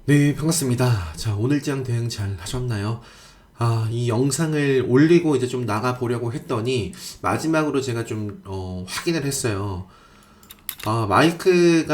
네, 반갑습니다. 자, 오늘장 대응 잘 하셨나요? 이 영상을 올리고 이제 좀 나가 보려고 했더니 마지막으로 제가 좀 확인을 했어요. 마이크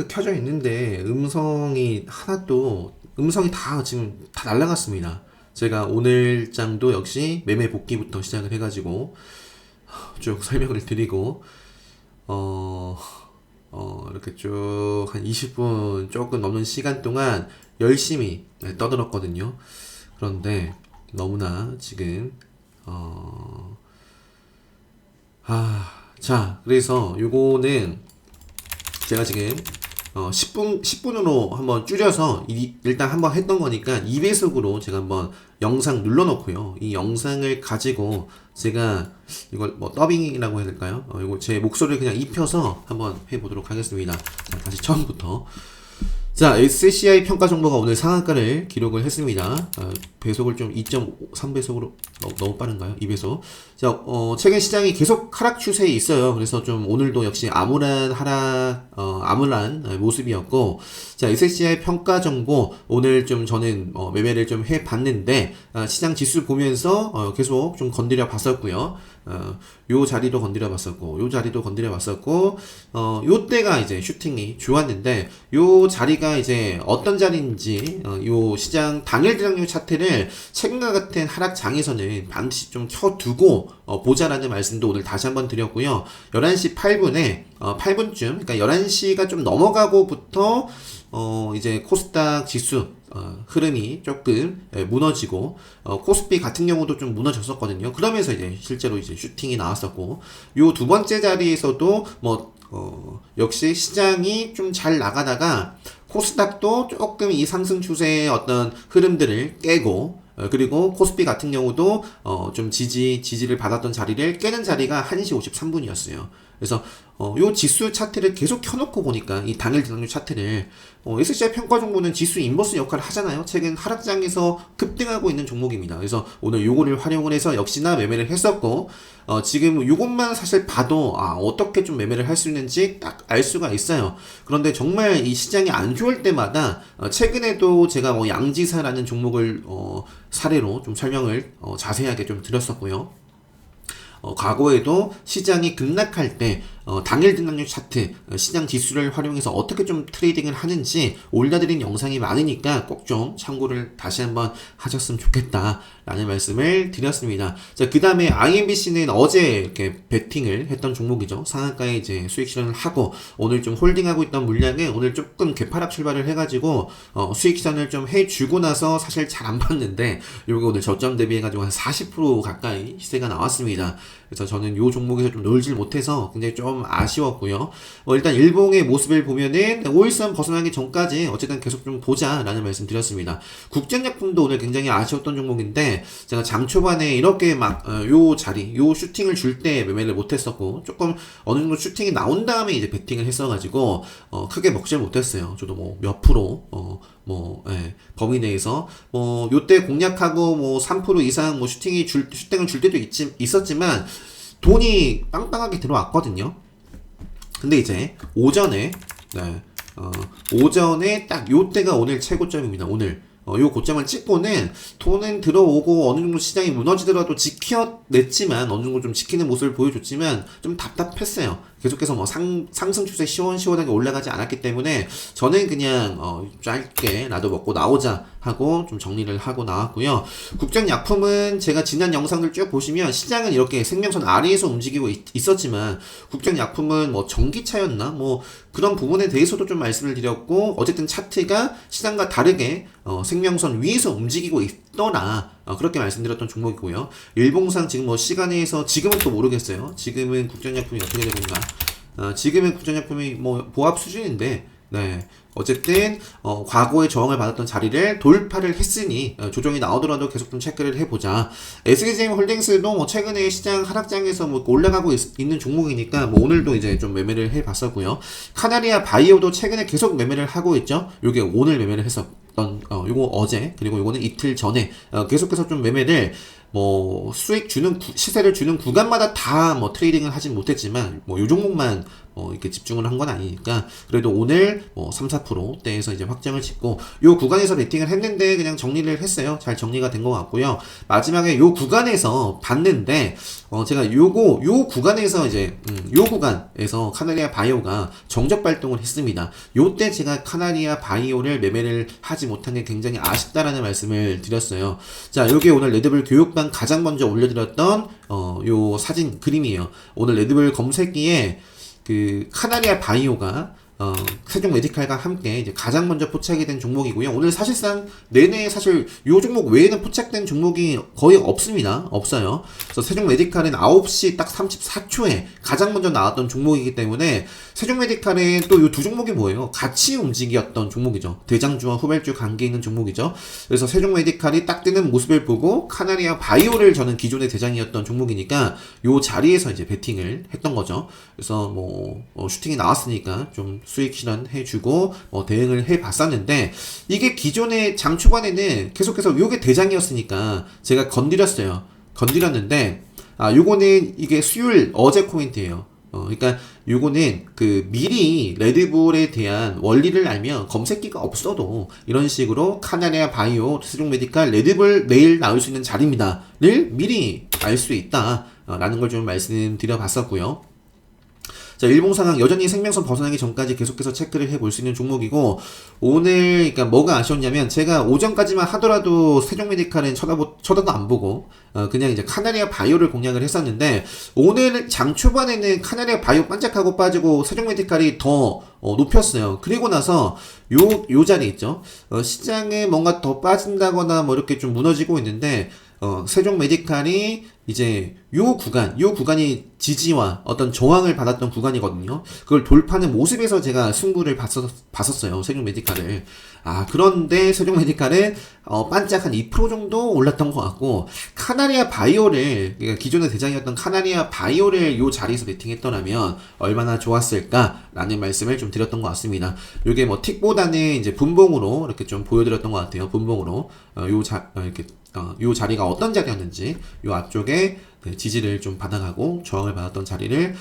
켜져 있는데 음성이 다 지금 다 날라갔습니다. 제가 오늘장도 역시 매매 복귀부터 시작을 해가지고 쭉 설명을 드리고 어, 이렇게 쭉 한 20분 조금 넘는 시간 동안 열심히 떠들었거든요. 그런데 너무나 지금 어, 자, 그래서 요거는 제가 지금 10분으로 한번 줄여서 일단 한번 했던 거니까 2배속으로 제가 한번 영상 눌러놓고요. 이 영상을 가지고 제가 이걸 뭐 더빙이라고 해야 될까요? 이거 제 목소리를 그냥 입혀서 한번 해보도록 하겠습니다. 자, 다시 처음부터. 자, SCI 평가 정보가 오늘 상한가를 기록을 했습니다. 배속을 좀 2.3배속으로 너무 빠른가요? 2배속. 자, 최근 시장이 계속 하락 추세에 있어요. 그래서 좀 오늘도 역시 암울한 모습이었고, 자, SCI 평가 정보 오늘 좀 저는 매매를 좀 해봤는데, 시장 지수 보면서 계속 좀 건드려 봤었고요. 요 자리도 건드려 봤었고, 요 자리도 건드려 봤었고, 요 때가 이제 슈팅이 좋았는데, 요 자리가 이제 어떤 자리인지, 요 시장 당일 대장률 차트를 최근과 같은 하락장에서는 반드시 좀 켜두고, 보자라는 말씀도 오늘 다시 한번 드렸고요. 11시 8분에, 8분쯤, 그러니까 11시가 좀 넘어가고부터, 이제 코스닥 지수, 흐름이 조금 무너지고 코스피 같은 경우도 좀 무너졌었거든요. 그러면서 이제 실제로 이제 슈팅이 나왔었고 요 두 번째 자리에서도 역시 시장이 좀 잘 나가다가 코스닥도 조금 이 상승 추세의 어떤 흐름들을 깨고 그리고 코스피 같은 경우도 좀 지지를 받았던 자리를 깨는 자리가 1시 53분이었어요. 그래서 요 지수 차트를 계속 켜놓고 보니까 이 당일 대장률 차트를 SCI 평가 정보는 지수 인버스 역할을 하잖아요. 최근 하락장에서 급등하고 있는 종목입니다. 그래서 오늘 요거를 활용을 해서 역시나 매매를 했었고 지금 요것만 사실 봐도 어떻게 좀 매매를 할 수 있는지 딱 알 수가 있어요. 그런데 정말 이 시장이 안 좋을 때마다 최근에도 제가 양지사라는 종목을 사례로 좀 설명을 자세하게 좀 드렸었고요. 과거에도 시장이 급락할 때 당일 등락률 차트 시장 지수를 활용해서 어떻게 좀 트레이딩을 하는지 올려드린 영상이 많으니까 꼭 좀 참고를 다시 한번 하셨으면 좋겠다 라는 말씀을 드렸습니다. 자, 그 다음에 IMBC는 어제 이렇게 베팅을 했던 종목이죠. 상한가에 이제 수익 실현을 하고 오늘 좀 홀딩하고 있던 물량은 오늘 조금 개파락 출발을 해가지고 수익 실현을 좀 해주고 나서 사실 잘 안 봤는데 요게 오늘 저점 대비해가지고 한 40% 가까이 시세가 나왔습니다. 그래서 저는 요 종목에서 좀 놀질 못해서 굉장히 좀 아쉬웠고요. 일단 일봉의 모습을 보면은 5일선 벗어나기 전까지 어쨌든 계속 좀 보자라는 말씀 드렸습니다. 국전약품도 오늘 굉장히 아쉬웠던 종목인데 제가 장 초반에 이렇게 요 자리, 요 슈팅을 줄 때 매매를 못했었고 조금 어느 정도 슈팅이 나온 다음에 이제 베팅을 했어가지고 크게 먹질 못했어요. 저도 몇 프로 범위 내에서 요때 공략하고 3% 이상 슈팅을 줄 때도 있었지만 돈이 빵빵하게 들어왔거든요. 근데 이제 오전에 딱 요때가 오늘 최고점입니다. 오늘 요 고점을 찍고는 돈은 들어오고 어느 정도 시장이 무너지더라도 지켜냈지만 어느 정도 좀 지키는 모습을 보여줬지만 좀 답답했어요. 계속해서 상승 추세 시원시원하게 올라가지 않았기 때문에 저는 그냥 짧게 나도 먹고 나오자 하고 좀 정리를 하고 나왔고요. 국전약품은 제가 지난 영상들 쭉 보시면 시장은 이렇게 생명선 아래에서 움직이고 있었지만 국전약품은 전기차였나 그런 부분에 대해서도 좀 말씀을 드렸고 어쨌든 차트가 시장과 다르게 생명선 위에서 움직이고 있더라 그렇게 말씀드렸던 종목이고요. 일봉상 지금 시간에서 지금은 또 모르겠어요. 지금은 국전약품이 어떻게 되고 있나? 지금은 국전약품이 보합 수준인데 어쨌든 과거에 저항을 받았던 자리를 돌파를 했으니 조정이 나오더라도 계속 좀 체크를 해보자. SKGM 홀딩스도 최근에 시장 하락장에서 올라가고 있는 종목이니까 오늘도 이제 좀 매매를 해봤었고요. 카나리아 바이오도 최근에 계속 매매를 하고 있죠. 요게 오늘 매매를 했었던 요거 어제 그리고 요거는 이틀 전에 계속해서 좀 매매를 시세를 주는 구간마다 다 트레이딩을 하진 못했지만 요 종목만 이렇게 집중을 한 건 아니니까 그래도 오늘 3, 4%대에서 이제 확정을 짓고 요 구간에서 베팅을 했는데 그냥 정리를 했어요. 잘 정리가 된 것 같고요. 마지막에 요 구간에서 봤는데 제가 요 구간에서 이제 요 구간에서 카나리아 바이오가 정적 발동을 했습니다. 요때 제가 카나리아 바이오를 매매를 하지 못한 게 굉장히 아쉽다라는 말씀을 드렸어요. 자, 요게 오늘 레드불 교육방 가장 먼저 올려드렸던 요 사진 그림이에요. 오늘 레드불 검색기에 그 카나리아 바이오가 세종 메디칼과 함께 이제 가장 먼저 포착이 된 종목이고요. 오늘 사실상 내내 사실 요 종목 외에는 포착된 종목이 거의 없습니다. 없어요. 그래서 세종 메디칼은 9시 딱 34초에 가장 먼저 나왔던 종목이기 때문에 세종 메디칼은 또 요 두 종목이 뭐예요? 같이 움직였던 종목이죠. 대장주와 후발주 관계 있는 종목이죠. 그래서 세종 메디칼이 딱 뜨는 모습을 보고 카나리아 바이오를 저는 기존의 대장이었던 종목이니까 요 자리에서 이제 베팅을 했던 거죠. 그래서 슈팅이 나왔으니까 좀 수익 실현해주고 대응을 해봤었는데 이게 기존의 장 초반에는 계속해서 요게 대장이었으니까 제가 건드렸는데 요거는 이게 수요일 어제 코멘트예요. 그러니까 요거는 그 미리 레드불에 대한 원리를 알면 검색기가 없어도 이런 식으로 카나리아 바이오, 세종 메디칼, 레드불 내일 나올 수 있는 자리입니다를 미리 알 수 있다 라는 걸 좀 말씀드려 봤었고요. 자, 일봉 상황 여전히 생명선 벗어나기 전까지 계속해서 체크를 해볼 수 있는 종목이고 오늘 그러니까 뭐가 아쉬웠냐면 제가 오전까지만 하더라도 세종 메디칼은 쳐다도 안 보고 그냥 이제 카나리아 바이오를 공략을 했었는데 오늘 장 초반에는 카나리아 바이오 반짝하고 빠지고 세종 메디칼이 더 높였어요. 그리고 나서 요 자리 있죠. 시장에 뭔가 더 빠진다거나 뭐 이렇게 좀 무너지고 있는데 세종 메디칼이 이제 요 구간이 지지와 어떤 저항을 받았던 구간이거든요. 그걸 돌파하는 모습에서 제가 승부를 봤었어요. 세종 메디칼을. 그런데 세종 메디칼은 반짝 한 2% 정도 올랐던 것 같고, 카나리아 바이오를, 그러니까 기존의 대장이었던 카나리아 바이오를 요 자리에서 베팅했더라면 얼마나 좋았을까라는 말씀을 좀 드렸던 것 같습니다. 요게 뭐 틱보다는 이제 분봉으로 이렇게 좀 보여드렸던 것 같아요. 분봉으로. 요 자리가 어떤 자리였는지, 요 앞쪽에 지지를 좀 받아가고 저항을 받았던 자리를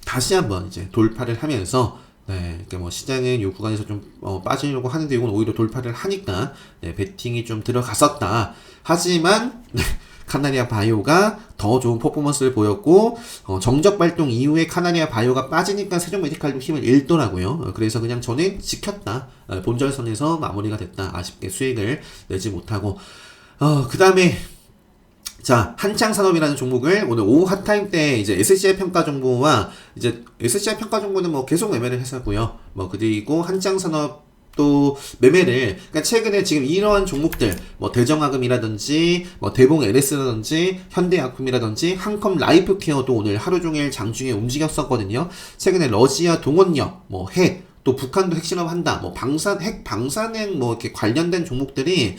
다시 한번 이제 돌파를 하면서 그러니까 뭐 시장은 요 구간에서 좀 빠지려고 하는데 이건 오히려 돌파를 하니까 베팅이 좀 들어갔었다. 하지만 카나리아 바이오가 더 좋은 퍼포먼스를 보였고 정적 발동 이후에 카나리아 바이오가 빠지니까 세종 메디칼도 힘을 잃더라고요. 그래서 그냥 저는 지켰다. 본절선에서 마무리가 됐다. 아쉽게 수익을 내지 못하고 그 다음에 자, 한창산업이라는 종목을 오늘 오후 핫타임 때 이제 SCI 평가 정보와 이제 SCI 평가 정보는 뭐 계속 매매를 했었고요. 그리고 한창산업 또 매매를, 그러니까 최근에 지금 이러한 종목들, 대정화금이라든지, 대봉 LS라든지, 현대약품이라든지, 한컴 라이프케어도 오늘 하루 종일 장중에 움직였었거든요. 최근에 러시아 동원력, 핵, 또 북한도 핵실험 한다, 방사능 이렇게 관련된 종목들이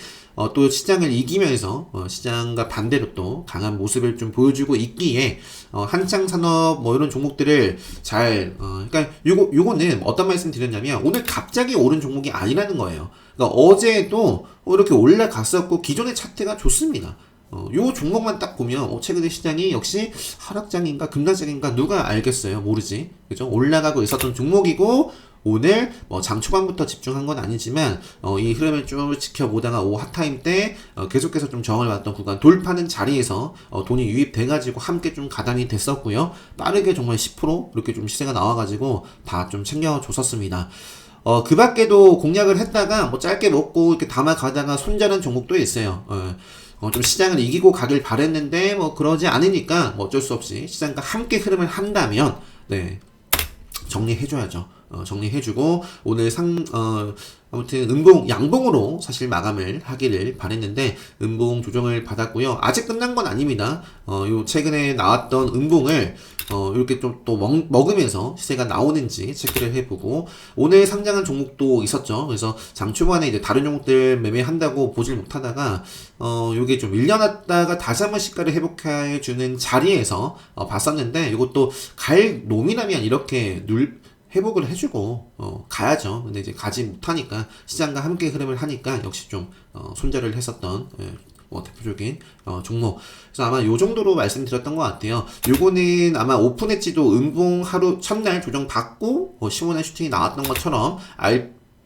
또 시장을 이기면서 시장과 반대로 또 강한 모습을 좀 보여주고 있기에 한창산업 이런 종목들을 잘 그러니까 요거는 어떤 말씀 드렸냐면 오늘 갑자기 오른 종목이 아니라는 거예요. 그러니까 어제도 이렇게 올라갔었고 기존의 차트가 좋습니다. 요 종목만 딱 보면 최근에 시장이 역시 하락장인가 급락장인가 누가 알겠어요. 모르지. 그죠? 올라가고 있었던 종목이고 오늘 장 초반부터 집중한 건 아니지만 이 흐름을 쭉 지켜보다가 오후 핫타임 때 계속해서 좀 저항을 받았던 구간 돌파는 자리에서 돈이 유입돼가지고 함께 좀 가담이 됐었고요. 빠르게 정말 10% 이렇게 좀 시세가 나와가지고 다 좀 챙겨줬었습니다. 그 밖에도 공략을 했다가 짧게 먹고 이렇게 담아가다가 손자는 종목도 있어요. 좀 시장을 이기고 가길 바랬는데 그러지 않으니까 어쩔 수 없이 시장과 함께 흐름을 한다면 정리해줘야죠. 정리해주고 오늘 아무튼 양봉으로 사실 마감을 하기를 바랬는데 음봉 조정을 받았고요. 아직 끝난 건 아닙니다. 요 최근에 나왔던 음봉을 이렇게 좀 또 먹으면서 시세가 나오는지 체크를 해보고 오늘 상장한 종목도 있었죠. 그래서 장 초반에 이제 다른 종목들 매매한다고 보질 못하다가 요게 좀 밀려났다가 다시 한번 시가를 회복해주는 자리에서 봤었는데 이것도 갈 놈이라면 이렇게 회복을 해주고 가야죠. 근데 이제 가지 못하니까 시장과 함께 흐름을 하니까 역시 좀 손절을 했었던 대표적인 종목. 그래서 아마 요 정도로 말씀드렸던 것 같아요. 요거는 아마 오픈 엣지도 음봉 하루 첫날 조정 받고 15날 슈팅이 나왔던 것처럼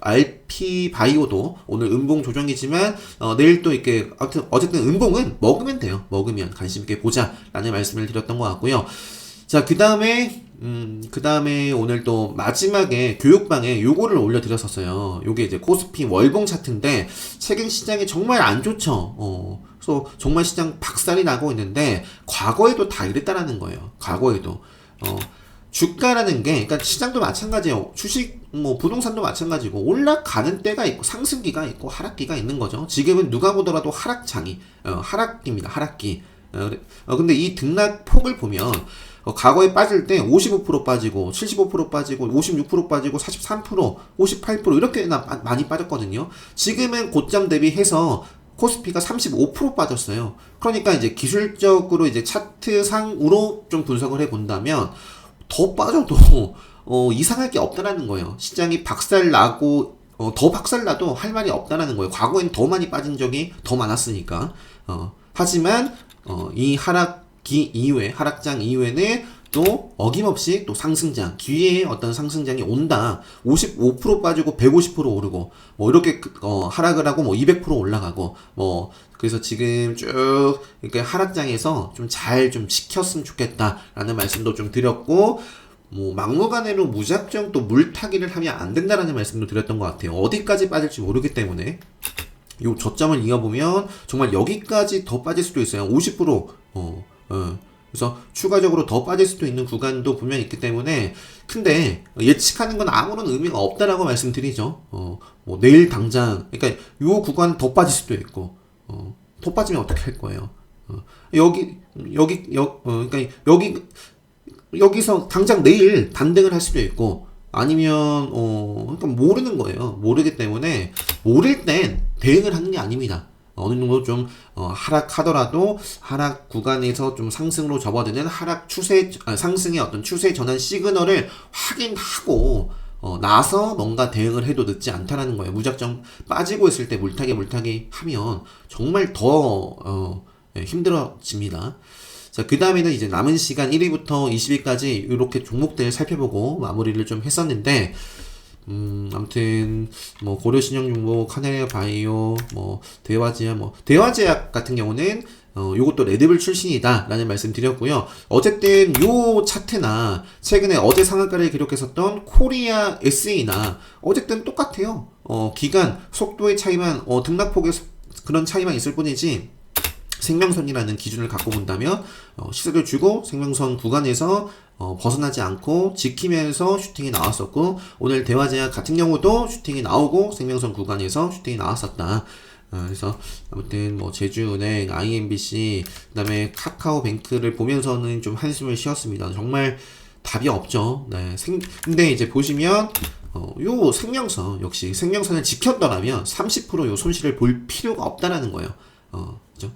RP 바이오도 오늘 음봉 조정이지만 내일 또 이렇게 어쨌든 음봉은 먹으면 돼요. 먹으면 관심 있게 보자라는 말씀을 드렸던 것 같고요. 자, 그 다음에 오늘 또 마지막에 교육방에 요거를 올려드렸었어요. 요게 이제 코스피 월봉 차트인데, 최근 시장이 정말 안 좋죠. 그래서 정말 시장 박살이 나고 있는데, 과거에도 다 이랬다라는 거예요. 과거에도. 주가라는 게, 그러니까 시장도 마찬가지예요. 주식, 부동산도 마찬가지고, 올라가는 때가 있고, 상승기가 있고, 하락기가 있는 거죠. 지금은 누가 보더라도 하락기입니다. 하락기. 근데 이 등락폭을 보면, 과거에 빠질 때 55% 빠지고 75% 빠지고 56% 빠지고 43% 58% 이렇게 많이 빠졌거든요. 지금은 고점 대비해서 코스피가 35% 빠졌어요. 그러니까 이제 기술적으로 이제 차트상으로 좀 분석을 해 본다면 더 빠져도 이상할 게 없다라는 거예요. 시장이 박살나고 더 박살나도 할 말이 없다라는 거예요. 과거엔 더 많이 빠진 적이 더 많았으니까. 하지만 이 하락장 이후에는 또 어김없이 또 상승장, 기회의 어떤 상승장이 온다. 55% 빠지고 150% 오르고, 이렇게, 하락을 하고 200% 올라가고, 그래서 지금 쭉, 이렇게 하락장에서 좀 잘 좀 지켰으면 좋겠다라는 말씀도 좀 드렸고, 막무가내로 무작정 또 물타기를 하면 안 된다라는 말씀도 드렸던 것 같아요. 어디까지 빠질지 모르기 때문에. 요 저점을 이어보면 정말 여기까지 더 빠질 수도 있어요. 50%, 그래서 추가적으로 더 빠질 수도 있는 구간도 분명히 있기 때문에, 근데 예측하는 건 아무런 의미가 없다라고 말씀드리죠. 내일 당장, 그러니까 요 구간 더 빠질 수도 있고, 더 빠지면 어떻게 할 거예요? 그러니까 여기서 당장 내일 반등을 할 수도 있고, 아니면 그러니까 모르는 거예요. 모르기 때문에 모를 땐 대응을 하는 게 아닙니다. 어느 정도 좀 하락하더라도 하락 구간에서 좀 상승으로 접어드는 상승의 어떤 추세 전환 시그널을 확인하고 나서 뭔가 대응을 해도 늦지 않다라는 거예요. 무작정 빠지고 있을 때 물타기 하면 정말 더 힘들어집니다. 자, 그 다음에는 이제 남은 시간 1위부터 20위까지 이렇게 종목들 살펴보고 마무리를 좀 했었는데, 아무튼, 고려신영중공, 카네리아 바이오, 대화제약 같은 경우는, 요것도 레드불 출신이다, 라는 말씀 드렸고요. 어쨌든, 요 차트나, 최근에 어제 상한가를 기록했었던 코리아 SE나, 어쨌든 똑같아요. 기간, 속도의 차이만, 등락폭의 그런 차이만 있을 뿐이지, 생명선이라는 기준을 갖고 본다면 시세를 주고 생명선 구간에서 벗어나지 않고 지키면서 슈팅이 나왔었고, 오늘 대화제약 같은 경우도 슈팅이 나오고 생명선 구간에서 슈팅이 나왔었다. 그래서 아무튼 제주은행, IMBC, 그다음에 카카오뱅크를 보면서는 좀 한숨을 쉬었습니다. 정말 답이 없죠. 네. 근데 이제 보시면 요 생명선, 역시 생명선을 지켰더라면 30%요 손실을 볼 필요가 없다라는 거예요. 그죠?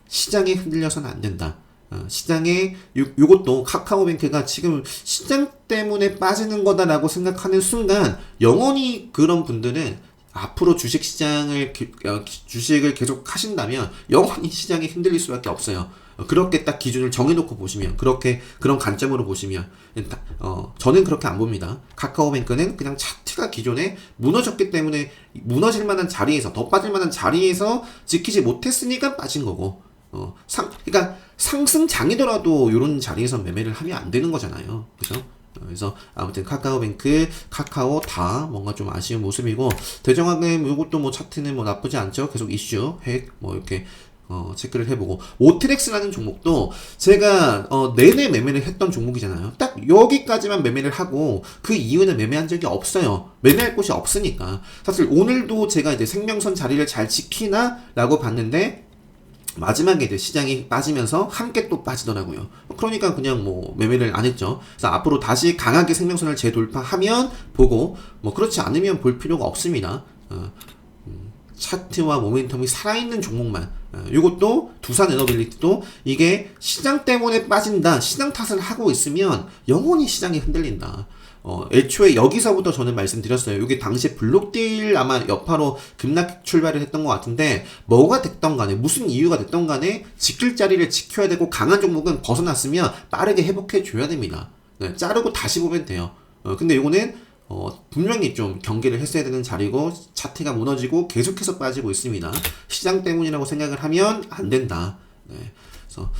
시장에 흔들려서는 안 된다. 시장에 요것도 카카오뱅크가 지금 시장 때문에 빠지는 거다라고 생각하는 순간, 영원히 그런 분들은 앞으로 주식을 계속 하신다면 영원히 시장이 흔들릴 수밖에 없어요. 그렇게 딱 기준을 정해놓고 보시면, 그런 관점으로 보시면, 저는 그렇게 안 봅니다. 카카오뱅크는 그냥 차트가 기존에 무너졌기 때문에 무너질 만한 자리에서, 더 빠질 만한 자리에서 지키지 못했으니까 빠진 거고, 그러니까 상승장이더라도 이런 자리에서 매매를 하면 안 되는 거잖아요. 그죠? 그래서 아무튼 카카오뱅크, 카카오 다 뭔가 좀 아쉬운 모습이고, 대정학은 이것도 차트는 나쁘지 않죠. 계속 이슈, 핵, 이렇게 체크를 해보고, 오트렉스라는 종목도 제가 내내 매매를 했던 종목이잖아요. 딱 여기까지만 매매를 하고 그 이후는 매매한 적이 없어요. 매매할 곳이 없으니까. 사실 오늘도 제가 이제 생명선 자리를 잘 지키나 라고 봤는데, 마지막에 이제 시장이 빠지면서 함께 또 빠지더라고요. 그러니까 그냥 매매를 안 했죠. 그래서 앞으로 다시 강하게 생명선을 재돌파하면 보고, 그렇지 않으면 볼 필요가 없습니다. 차트와 모멘텀이 살아있는 종목만, 이것도 두산에너빌리티도 이게 시장 때문에 빠진다, 시장 탓을 하고 있으면 영원히 시장이 흔들린다. 애초에 여기서부터 저는 말씀드렸어요. 이게 당시에 블록딜 아마 여파로 급락 출발을 했던 것 같은데, 뭐가 됐던 간에, 무슨 이유가 됐던 간에 지킬 자리를 지켜야 되고, 강한 종목은 벗어났으면 빠르게 회복해 줘야 됩니다. 네, 자르고 다시 보면 돼요. 근데 이거는 분명히 좀 경계를 했어야 되는 자리고, 차트가 무너지고 계속해서 빠지고 있습니다. 시장 때문이라고 생각을 하면 안 된다. 네. 그래서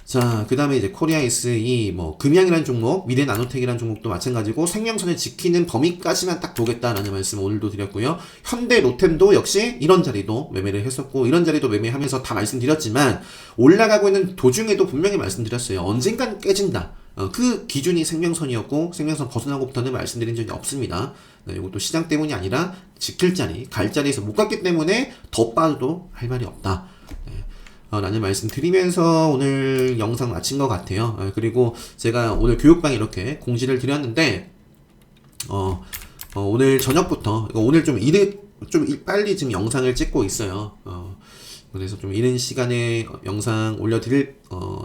자, 그 다음에 이제 코리아이스 뭐 금양이라는 종목, 미래 나노텍이라는 종목도 마찬가지고 생명선을 지키는 범위까지만 딱 보겠다라는 말씀 오늘도 드렸고요. 현대 로템도 역시 이런 자리도 매매를 했었고, 이런 자리도 매매하면서 다 말씀드렸지만, 올라가고 있는 도중에도 분명히 말씀드렸어요. 언젠간 깨진다. 그 기준이 생명선이었고, 생명선 벗어나고부터는 말씀드린 적이 없습니다. 네, 이것도 시장 때문이 아니라 지킬 자리, 갈 자리에서 못 갔기 때문에 더 빠져도 할 말이 없다. 네. 라는 말씀 드리면서 오늘 영상 마친 것 같아요. 그리고 제가 오늘 교육방 이렇게 공지를 드렸는데, 오늘 저녁부터, 오늘 좀 빨리 지금 영상을 찍고 있어요. 그래서 좀 이른 시간에 영상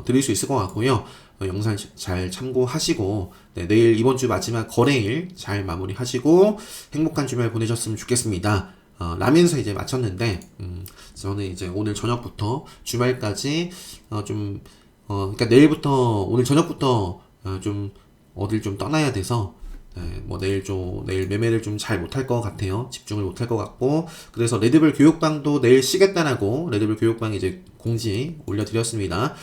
드릴 수 있을 것 같고요. 영상 잘 참고하시고, 네, 내일 이번 주 마지막 거래일 잘 마무리하시고, 행복한 주말 보내셨으면 좋겠습니다. 라면서 이제 마쳤는데, 저는 이제 오늘 저녁부터 주말까지, 그러니까 내일부터, 오늘 저녁부터, 좀, 어딜 좀 떠나야 돼서, 네, 뭐 내일 매매를 좀 잘 못할 것 같아요. 집중을 못할 것 같고, 그래서 레드불 교육방도 내일 쉬겠다라고, 레드불 교육방 이제 공지 올려드렸습니다.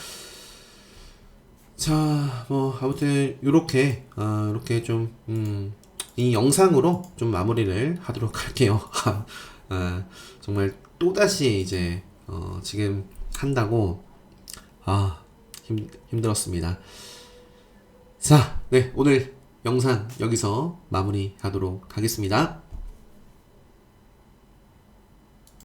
자, 뭐, 아무튼, 요렇게 좀, 이 영상으로 좀 마무리를 하도록 할게요. 정말 또다시 이제, 지금 한다고, 힘들었습니다. 자, 네, 오늘 영상 여기서 마무리하도록 하겠습니다.